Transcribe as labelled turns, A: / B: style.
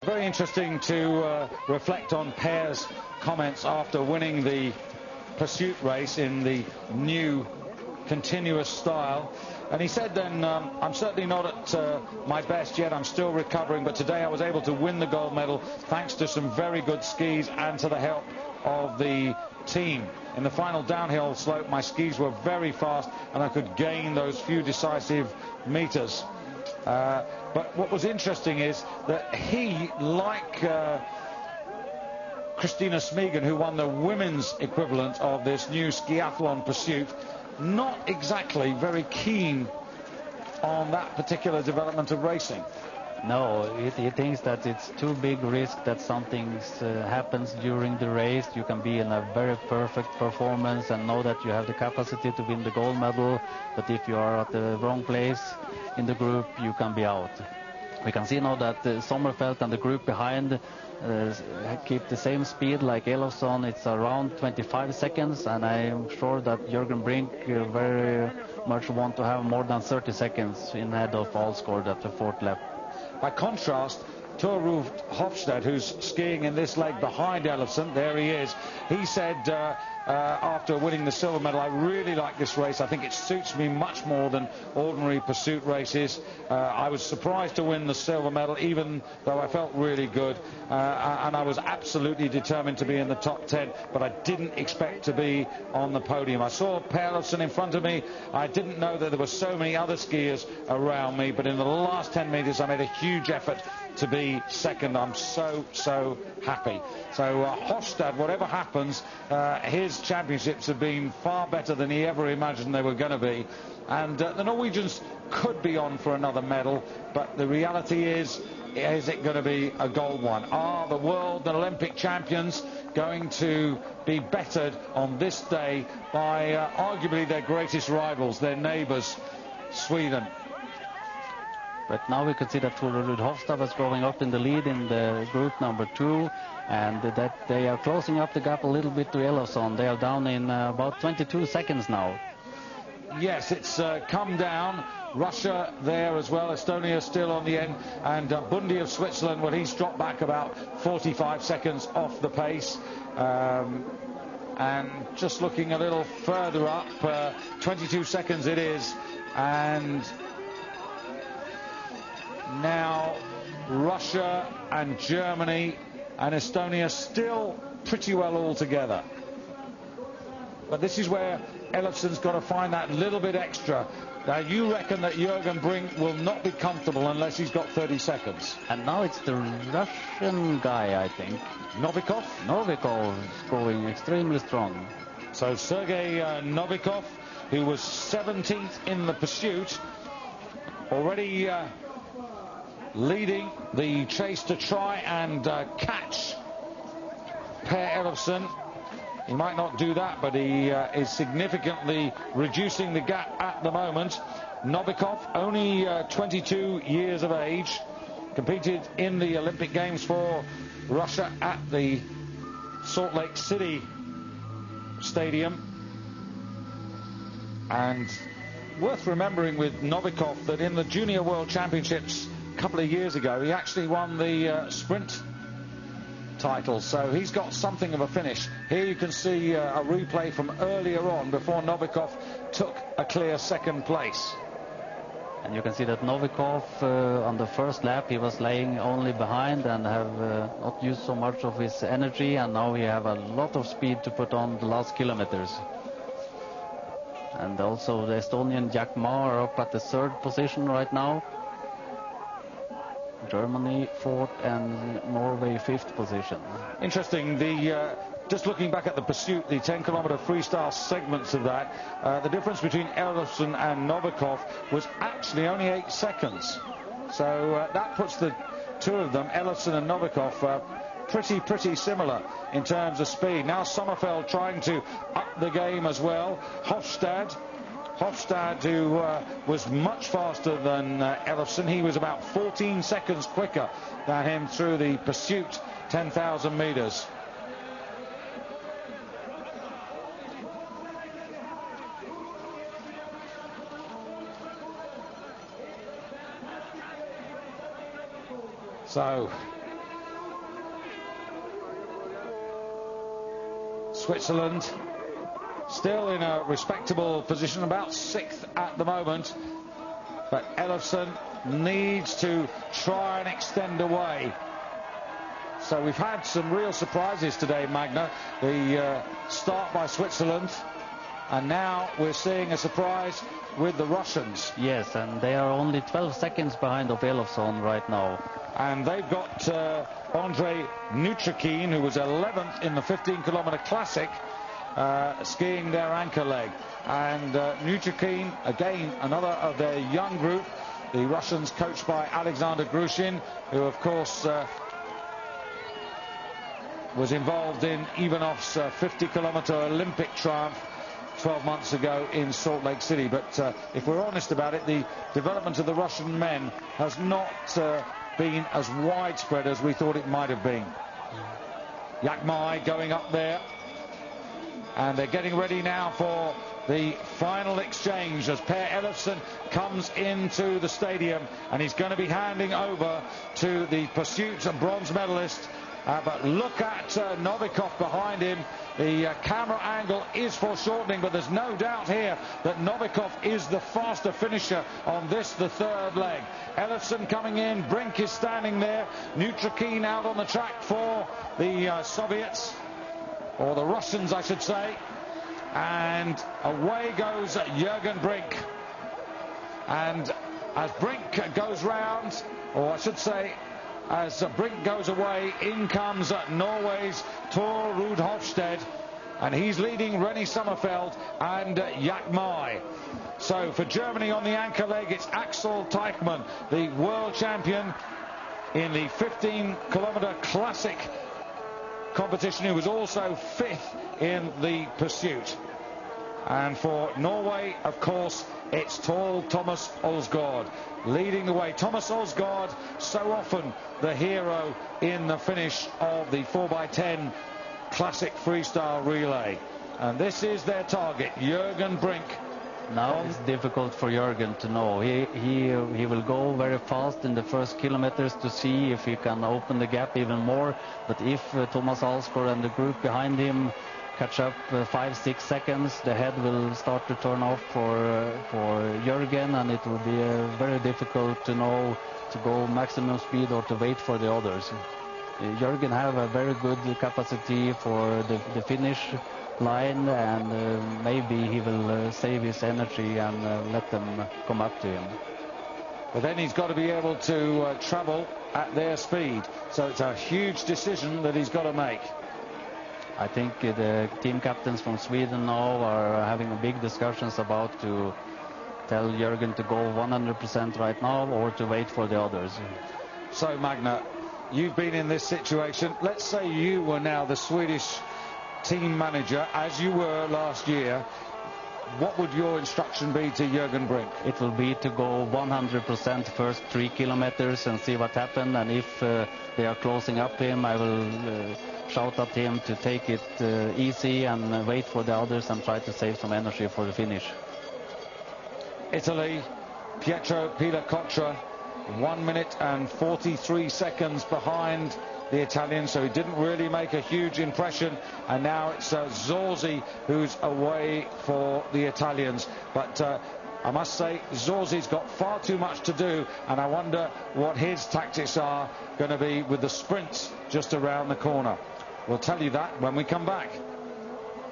A: Very interesting to reflect on Per's comments after winning the pursuit race in the new continuous style. And he said then, I'm certainly not at my best yet, I'm still recovering, but today I was able to win the gold medal thanks to some very good skis and to the help of the team. In the final downhill slope, my skis were very fast and I could gain those few decisive meters. But what was interesting is that he, like Christina Smeagan, who won the women's equivalent of this new skiathlon pursuit, not exactly very keen on that particular development of racing.
B: No, he thinks that it's too big risk that something happens during the race. You can be in a very perfect performance and know that you have the capacity to win the gold medal, but if you are at the wrong place in the group, you can be out. We can see now that Sommerfeld and the group behind keep the same speed like Elofsson. It's around 25 seconds, and I'm sure that Jürgen Brink very much want to have more than 30 seconds in head of Alsgaard at the fourth lap.
A: By contrast, Torulf Hofstad, who's skiing in this leg behind Elofsson, there he is, he said after winning the silver medal, I really like this race. I think it suits me much more than ordinary pursuit races. I was surprised to win the silver medal, even though I felt really good, and I was absolutely determined to be in the top 10, but I didn't expect to be on the podium. I saw Per Elofsson in front of me. I didn't know that there were so many other skiers around me, but in the last 10 meters I made a huge effort to be second. I'm so happy. So Hofstad, whatever happens, his championships have been far better than he ever imagined they were going to be, and the Norwegians could be on for another medal, but the reality is it going to be a gold one? Are the world and Olympic champions going to be bettered on this day by arguably their greatest rivals, their neighbours, Sweden?
B: But now we could see that Torulf Hofstad was growing up in the lead in the group number 2, and that they are closing up the gap a little bit to Elofsson. They are down in about 22 seconds now.
A: Yes, it's come down. Russia there as well, Estonia still on the end, and Bundy of Switzerland, well, he's dropped back about 45 seconds off the pace. And just looking a little further up, 22 seconds it is, and now Russia and Germany and Estonia still pretty well all together. But this is where Elofsson's got to find that little bit extra. Now you reckon that Jürgen Brink will not be comfortable unless he's got 30 seconds.
B: And now it's the Russian guy, I think.
A: Novikov?
B: Novikov is going extremely strong.
A: So Sergei Novikov, who was 17th in the pursuit, already leading the chase to try and catch Per Elofsson. He might not do that, but he is significantly reducing the gap at the moment. Novikov, only 22 years of age, competed in the Olympic Games for Russia at the Salt Lake City Stadium. And worth remembering with Novikov that in the Junior World Championships a couple of years ago, he actually won the sprint title, so he's got something of a finish. Here you can see a replay from earlier on before Novikov took a clear second place.
B: And you can see that Novikov on the first lap he was laying only behind and have not used so much of his energy, and now he have a lot of speed to put on the last kilometers. And also the Estonian Jack Ma are up at the third position right now. Germany fourth and Norway fifth position.
A: Interesting, just looking back at the pursuit, the 10-kilometer freestyle segments of that, the difference between Elofsson and Novikov was actually only 8 seconds. So that puts the two of them, Elofsson and Novikov, pretty similar in terms of speed. Now Sommerfeld trying to up the game as well. Hofstad, who was much faster than Elofsson. He was about 14 seconds quicker than him through the pursuit 10,000 meters. So Switzerland still in a respectable position, about 6th at the moment. But Ellefsen needs to try and extend away. So we've had some real surprises today, Magna. The start by Switzerland, and now we're seeing a surprise with the Russians.
B: Yes, and they are only 12 seconds behind of Ellefsen right now.
A: And they've got Andrei Nutrikin, who was 11th in the 15-kilometer classic, skiing their anchor leg. And Nutrikin, again, another of their young group. The Russians coached by Alexander Grushin, who, of course, was involved in Ivanov's 50-kilometer Olympic triumph 12 months ago in Salt Lake City. But if we're honest about it, the development of the Russian men has not been as widespread as we thought it might have been. Yakmai going up there, and they're getting ready now for the final exchange as Per Ellefsen comes into the stadium, and he's going to be handing over to the pursuit bronze medalist. But look at Novikov behind him. The camera angle is foreshortening, but there's no doubt here that Novikov is the faster finisher on this, the third leg. Ellefsen coming in, Brink is standing there, Nutrikin out on the track for the Soviets, or the Russians I should say, and away goes Jürgen Brink. And as Brink goes round, or I should say as Brink goes away, in comes Norway's Tor Ruud Hofstede, and he's leading Rennie Sommerfeld and Yakmai. So for Germany on the anchor leg, it's Axel Teichmann, the world champion in the 15-kilometer classic competition, who was also 5th in the pursuit. And for Norway, of course, it's tall Thomas Olsgaard leading the way. Thomas Olsgaard, so often the hero in the finish of the 4x10 classic freestyle relay. And this is their target, Jürgen Brink.
B: Now it's difficult for Jürgen to know. He will go very fast in the first kilometers to see if he can open the gap even more. But if Thomas Olsgaard and the group behind him catch up 5-6 seconds, the head will start to turn off for Jürgen, and it will be very difficult to know to go maximum speed or to wait for the others. Jürgen have a very good capacity for the finish line, and maybe he will save his energy and let them come up to him.
A: But then he's got to be able to travel at their speed, so it's a huge decision that he's got to make.
B: I think the team captains from Sweden now are having big discussions about to tell Jürgen to go 100% right now or to wait for the others.
A: So Magna, you've been in this situation. Let's say you were now the Swedish team manager, as you were last year. What would your instruction be to Jürgen Brink?
B: It will be to go 100% first 3 kilometers and see what happens. And if they are closing up him, I will shout at him to take it easy and wait for the others and try to save some energy for the finish.
A: Italy, Pietro Pilacotra, 1 minute and 43 seconds behind the Italian, so he didn't really make a huge impression. And now it's Zorzi who's away for the Italians. But I must say, Zorzi's got far too much to do, and I wonder what his tactics are going to be with the sprints just around the corner. We'll tell you that when we come back.